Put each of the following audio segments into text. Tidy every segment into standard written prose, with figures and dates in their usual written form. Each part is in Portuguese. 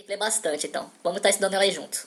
ler bastante, então. Vamos estar estudando ela aí junto.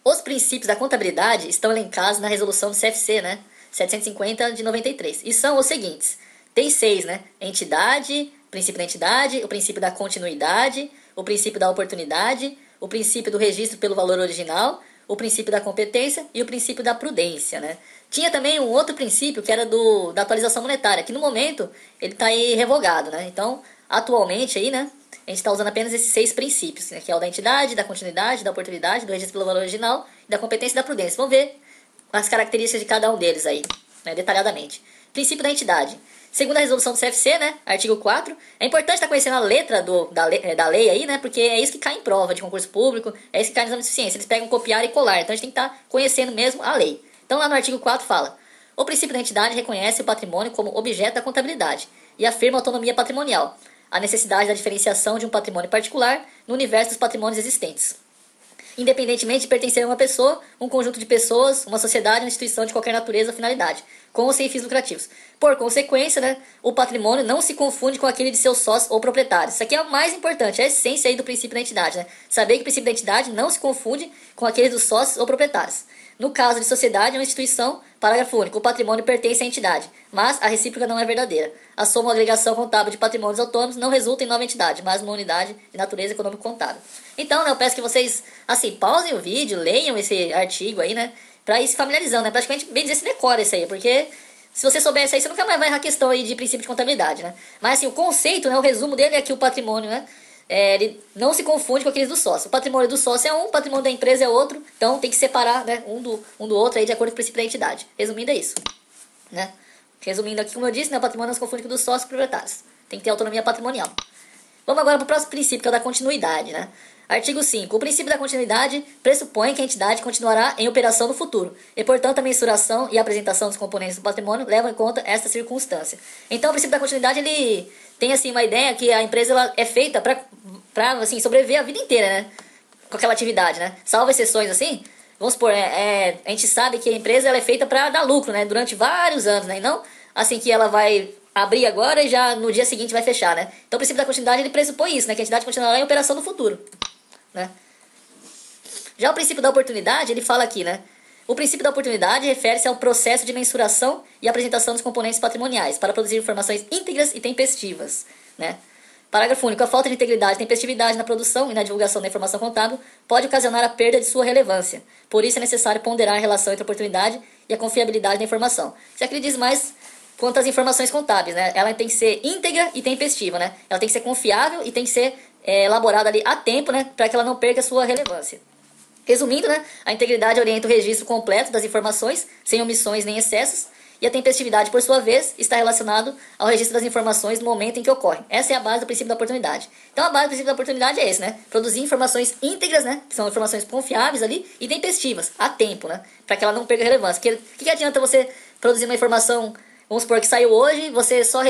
Os princípios da contabilidade estão elencados na resolução do CFC, né? 750 de 93. E são os seguintes. Tem 6, né? Entidade, princípio da entidade, o princípio da continuidade, o princípio da oportunidade, o princípio do registro pelo valor original, o princípio da competência e o princípio da prudência, né? Tinha também um outro princípio que era da atualização monetária, que no momento ele está aí revogado, né? Então, atualmente aí, né? A gente está usando apenas esses 6 princípios, né? Que é o da entidade, da continuidade, da oportunidade, do registro pelo valor original, da competência e da prudência. Vamos ver as características de cada um deles aí, né? Detalhadamente. Princípio da entidade. Segundo a resolução do CFC, né, artigo 4, é importante estar conhecendo a letra da lei aí, né, porque é isso que cai em prova de concurso público, é isso que cai no exame de suficiência. Eles pegam copiar e colar, então a gente tem que estar conhecendo mesmo a lei. Então lá no artigo 4 fala: o princípio da entidade reconhece o patrimônio como objeto da contabilidade e afirma a autonomia patrimonial, a necessidade da diferenciação de um patrimônio particular no universo dos patrimônios existentes, independentemente de pertencer a uma pessoa, um conjunto de pessoas, uma sociedade, uma instituição de qualquer natureza ou finalidade, com ou sem fins lucrativos. Por consequência, né, o patrimônio não se confunde com aquele de seus sócios ou proprietários. Isso aqui é o mais importante, é a essência aí do princípio da entidade, né? Saber que o princípio da entidade não se confunde com aquele dos sócios ou proprietários. No caso de sociedade, é uma instituição, parágrafo único, o patrimônio pertence à entidade, mas a recíproca não é verdadeira. A soma ou agregação contábil de patrimônios autônomos não resulta em nova entidade, mas numa unidade de natureza econômico-contábil. Então, né, eu peço que vocês, assim, pausem o vídeo, leiam esse artigo aí, né, pra ir se familiarizando, né, praticamente, bem dizer, se decora isso aí, porque se você souber isso aí, você nunca mais vai errar questão aí de princípio de contabilidade, né. Mas, assim, o conceito, né, o resumo dele é que o patrimônio, né, ele não se confunde com aqueles do sócio. O patrimônio do sócio é um, o patrimônio da empresa é outro. Então tem que separar, né, um do outro aí de acordo com o princípio da entidade. Resumindo é isso, né? Resumindo aqui, como eu disse, né, o patrimônio não se confunde com o dos sócios proprietários. Tem que ter autonomia patrimonial. Vamos agora para o próximo princípio, que é o da continuidade, né? Artigo 5. O princípio da continuidade pressupõe que a entidade continuará em operação no futuro, e, portanto, a mensuração e a apresentação dos componentes do patrimônio levam em conta esta circunstância. Então, o princípio da continuidade, ele tem, assim, uma ideia que a empresa ela é feita para assim, sobreviver a vida inteira, né? Com aquela atividade, né? Salvo exceções, assim, vamos supor, a gente sabe que a empresa ela é feita para dar lucro, né? Durante vários anos, né? E não assim que ela vai abrir agora e já no dia seguinte vai fechar, né? Então o princípio da continuidade ele pressupõe isso, né? Que a entidade continuará em operação no futuro, né? Já o princípio da oportunidade, ele fala aqui, né? O princípio da oportunidade refere-se ao processo de mensuração e apresentação dos componentes patrimoniais para produzir informações íntegras e tempestivas, né? Parágrafo único. A falta de integridade e tempestividade na produção e na divulgação da informação contábil pode ocasionar a perda de sua relevância. Por isso é necessário ponderar a relação entre a oportunidade e a confiabilidade da informação. Isso aqui diz mais quanto às informações contábeis, né? Ela tem que ser íntegra e tempestiva, né? Ela tem que ser confiável e tem que ser elaborada ali a tempo, né? Para que ela não perca a sua relevância. Resumindo, né? A integridade orienta o registro completo das informações, sem omissões nem excessos, e a tempestividade, por sua vez, está relacionado ao registro das informações no momento em que ocorrem. Essa é a base do princípio da oportunidade. Então, a base do princípio da oportunidade é esse, né? Produzir informações íntegras, né? Que são informações confiáveis ali, e tempestivas, a tempo, né? Para que ela não perca relevância. Porque o que adianta você produzir uma informação, vamos supor que saiu hoje, você só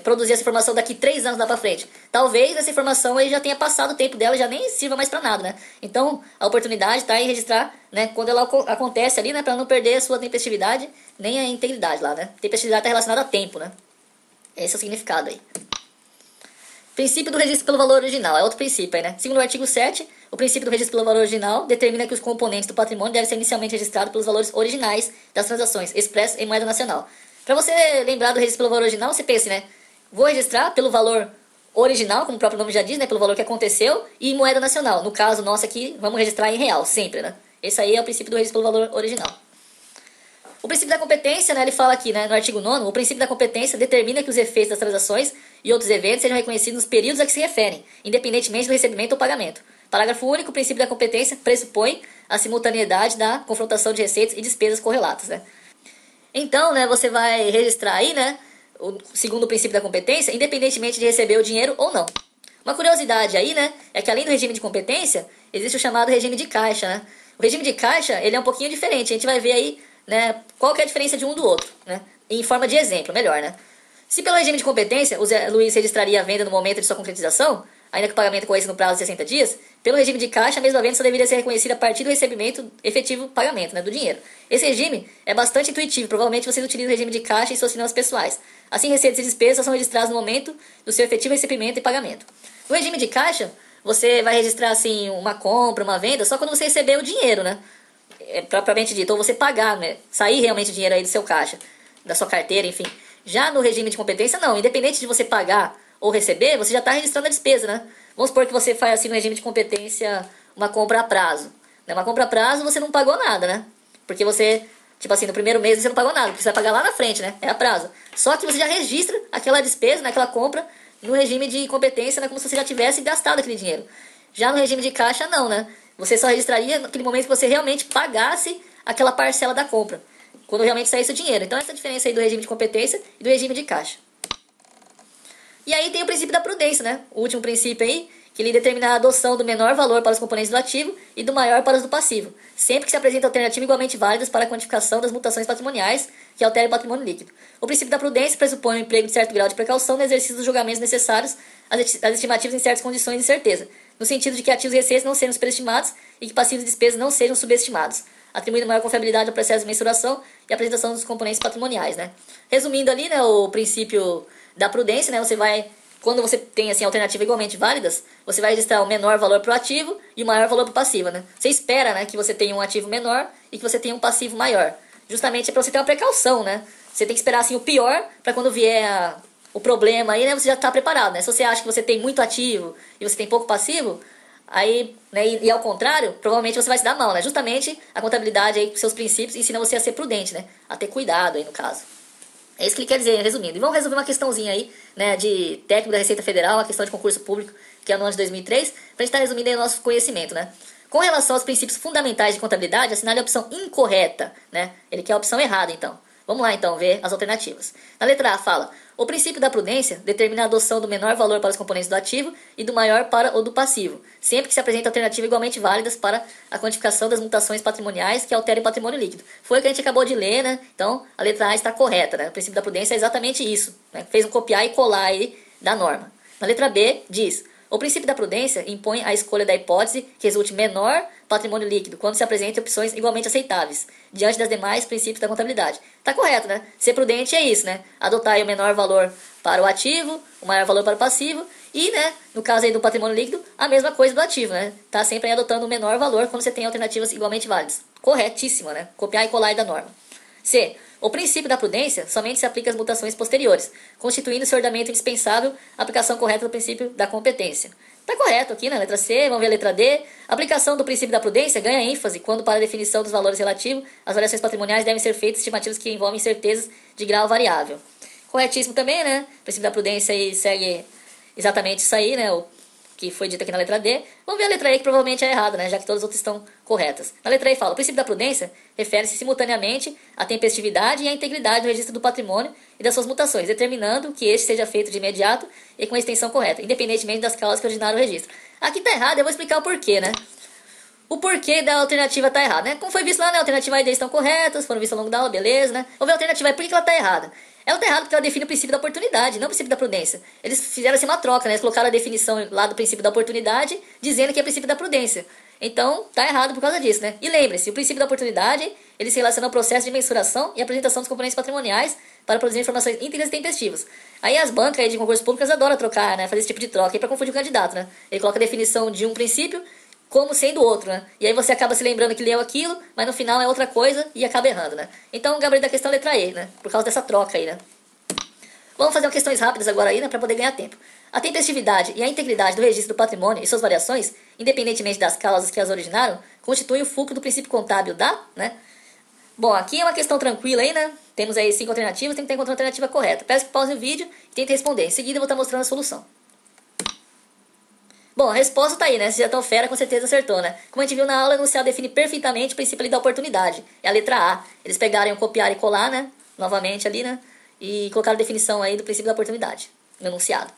produzir essa informação daqui 3 anos lá pra frente. Talvez essa informação aí já tenha passado o tempo dela e já nem sirva mais pra nada, né? Então, a oportunidade tá em registrar, né, quando ela acontece ali, né, pra não perder a sua tempestividade, nem a integridade lá, né? Tempestividade tá relacionada a tempo, né? Esse é o significado aí. Princípio do registro pelo valor original, é outro princípio aí, né? Segundo o artigo 7, o princípio do registro pelo valor original determina que os componentes do patrimônio devem ser inicialmente registrados pelos valores originais das transações, expressos em moeda nacional. Pra você lembrar do registro pelo valor original, você pensa, né? Vou registrar pelo valor original, como o próprio nome já diz, né? Pelo valor que aconteceu, e em moeda nacional. No caso nosso aqui, vamos registrar em real, sempre, né? Esse aí é o princípio do registro pelo valor original. O princípio da competência, né? Ele fala aqui, né? No artigo 9º, o princípio da competência determina que os efeitos das transações e outros eventos sejam reconhecidos nos períodos a que se referem, independentemente do recebimento ou pagamento. Parágrafo único, o princípio da competência pressupõe a simultaneidade da confrontação de receitas e despesas correlatas, né? Então, né, você vai registrar aí, né, segundo o princípio da competência, independentemente de receber o dinheiro ou não. Uma curiosidade aí, né, é que além do regime de competência, existe o chamado regime de caixa, né? O regime de caixa, ele é um pouquinho diferente. A gente vai ver aí, né, qual que é a diferença de um do outro, né? Em forma de exemplo, melhor, né? Se pelo regime de competência, o Zé Luiz registraria a venda no momento de sua concretização, ainda que o pagamento ocorresse no prazo de 60 dias, pelo regime de caixa, a mesma venda só deveria ser reconhecida a partir do recebimento efetivo do pagamento, né, do dinheiro. Esse regime é bastante intuitivo, provavelmente vocês utilizam o regime de caixa em suas finanças pessoais. Assim, receitas e despesas são registradas no momento do seu efetivo recebimento e pagamento. No regime de caixa, você vai registrar, assim, uma compra, uma venda, só quando você receber o dinheiro, né? Propriamente dito, ou você pagar, né? Sair realmente o dinheiro aí do seu caixa, da sua carteira, enfim. Já no regime de competência, não. Independente de você pagar ou receber, você já está registrando a despesa, né? Vamos supor que você faz, assim, no regime de competência, uma compra a prazo. Né? Uma compra a prazo, você não pagou nada, né? Porque você, tipo assim, no primeiro mês você não pagou nada, porque você vai pagar lá na frente, né? É a prazo. Só que você já registra aquela despesa, né? Aquela compra, no regime de competência, né? Como se você já tivesse gastado aquele dinheiro. Já no regime de caixa, não, né? Você só registraria naquele momento que você realmente pagasse aquela parcela da compra. Quando realmente saísse o dinheiro. Então essa é a diferença aí do regime de competência e do regime de caixa. E aí tem o princípio da prudência, né? O último princípio aí, que ele determina a adoção do menor valor para os componentes do ativo e do maior para os do passivo, sempre que se apresentam alternativas igualmente válidas para a quantificação das mutações patrimoniais que alterem o patrimônio líquido. O princípio da prudência pressupõe o emprego de certo grau de precaução no exercício dos julgamentos necessários às estimativas em certas condições de certeza, no sentido de que ativos e receitas não sejam superestimados e que passivos e despesas não sejam subestimados, atribuindo maior confiabilidade ao processo de mensuração e apresentação dos componentes patrimoniais, né? Resumindo ali, né, o princípio da prudência, né, você vai, quando você tem assim alternativas igualmente válidas, você vai registrar o menor valor para o ativo e o maior valor para o passivo, né? Você espera, né, que você tenha um ativo menor e que você tenha um passivo maior. Justamente é para você ter uma precaução, né? Você tem que esperar assim o pior para quando vier o problema aí, né, você já está preparado, né? Se você acha que você tem muito ativo e você tem pouco passivo, aí, né, e ao contrário, provavelmente você vai se dar mal, né? Justamente a contabilidade aí com seus princípios ensina você a ser prudente, né? A ter cuidado aí no caso. É isso que ele quer dizer, resumindo. E vamos resolver uma questãozinha aí, né, de técnico da Receita Federal, a questão de concurso público, que é no ano de 2003, pra gente estar resumindo aí o nosso conhecimento, né? Com relação aos princípios fundamentais de contabilidade, assinale a opção incorreta, né? Ele quer a opção errada, então. Vamos lá, então, ver as alternativas. Na letra A fala: o princípio da prudência determina a adoção do menor valor para os componentes do ativo e do maior para o do passivo, sempre que se apresenta alternativas igualmente válidas para a quantificação das mutações patrimoniais que alterem o patrimônio líquido. Foi o que a gente acabou de ler, né? Então, a letra A está correta, né? O princípio da prudência é exatamente isso, né? Fez um copiar e colar aí da norma. Na letra B, diz: o princípio da prudência impõe a escolha da hipótese que resulte menor patrimônio líquido quando se apresentem opções igualmente aceitáveis, diante das demais princípios da contabilidade. Tá correto, né? Ser prudente é isso, né? Adotar aí o menor valor para o ativo, o maior valor para o passivo e, né, no caso aí do patrimônio líquido, a mesma coisa do ativo, né? Tá sempre aí adotando o menor valor quando você tem alternativas igualmente válidas. Corretíssimo, né? Copiar e colar aí da norma. C. O princípio da prudência somente se aplica às mutações posteriores, constituindo-se ordenamento indispensável a aplicação correta do princípio da competência. Está correto aqui, né? Letra C, vamos ver a letra D. A aplicação do princípio da prudência ganha ênfase quando, para a definição dos valores relativos, as variações patrimoniais devem ser feitas estimativas que envolvem certezas de grau variável. Corretíssimo também, né? O princípio da prudência aí segue exatamente isso aí, né? O que foi dito aqui na letra D. Vamos ver a letra E, que provavelmente é errada, né? Já que todas as outras estão corretas. Na letra E fala: o princípio da prudência refere-se simultaneamente à tempestividade e à integridade do registro do patrimônio e das suas mutações, determinando que este seja feito de imediato e com a extensão correta, independentemente das causas que originaram o registro. Aqui tá errado, eu vou explicar o porquê, né? O porquê da alternativa tá errada, né? Como foi visto lá, né? A alternativa e a D estão corretas, foram vistas ao longo da aula, beleza, né? Vamos ver a alternativa e por que ela tá errada? Ela tá errada porque ela define o princípio da oportunidade, não o princípio da prudência. Eles fizeram assim uma troca, né? Eles colocaram a definição lá do princípio da oportunidade, dizendo que é o princípio da prudência. Então, tá errado por causa disso, né? E lembre-se, o princípio da oportunidade, ele se relaciona ao processo de mensuração e apresentação dos componentes patrimoniais para produzir informações íntegras e tempestivas. Aí as bancas aí de concursos públicos adoram trocar, né? Fazer esse tipo de troca aí para confundir o candidato, né? Ele coloca a definição de um princípio como sendo outro, né? E aí você acaba se lembrando que leu aquilo, mas no final é outra coisa e acaba errando, né? Então, o gabarito da questão é letra E, né? Por causa dessa troca aí, né? Vamos fazer questões rápidas agora aí, né? Para poder ganhar tempo. A tempestividade e a integridade do registro do patrimônio e suas variações, independentemente das causas que as originaram, constituem o fulcro do princípio contábil da, né? Bom, aqui é uma questão tranquila aí, né? Temos aí 5 alternativas, tem que encontrar a alternativa correta. Peço que pause o vídeo e tente responder. Em seguida eu vou estar mostrando a solução. Bom, a resposta tá aí, né? Se já tão fera, com certeza acertou, né? Como a gente viu na aula, o enunciado define perfeitamente o princípio ali da oportunidade. É a letra A. Eles pegaram, copiar e colar, né? Novamente ali, né? E colocaram a definição aí do princípio da oportunidade no enunciado.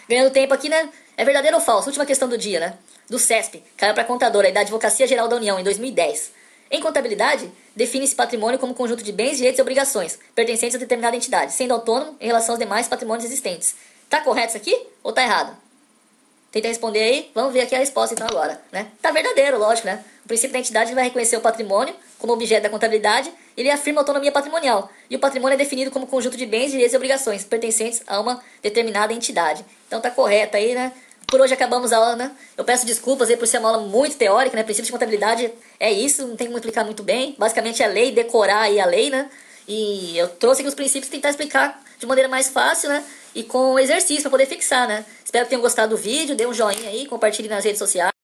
Ganhando tempo aqui, né? É verdadeiro ou falso? Última questão do dia, né? Do CESP. Caiu para a contadora e da Advocacia Geral da União em 2010. Em contabilidade, define-se patrimônio como conjunto de bens, direitos e obrigações pertencentes a determinada entidade, sendo autônomo em relação aos demais patrimônios existentes. Tá correto isso aqui ou tá errado? Tenta responder aí, vamos ver aqui a resposta então agora, né? Tá verdadeiro, lógico, né? O princípio da entidade vai reconhecer o patrimônio como objeto da contabilidade, ele afirma a autonomia patrimonial, e o patrimônio é definido como conjunto de bens, direitos e obrigações pertencentes a uma determinada entidade. Então tá correto aí, né? Por hoje acabamos a aula, né? Eu peço desculpas aí por ser uma aula muito teórica, né? Princípios de contabilidade é isso, não tem como explicar muito bem. Basicamente é lei, decorar aí a lei, né? E eu trouxe aqui os princípios e tentar explicar de maneira mais fácil, né? E com exercício para poder fixar, né? Espero que tenham gostado do vídeo, dê um joinha aí, compartilhe nas redes sociais.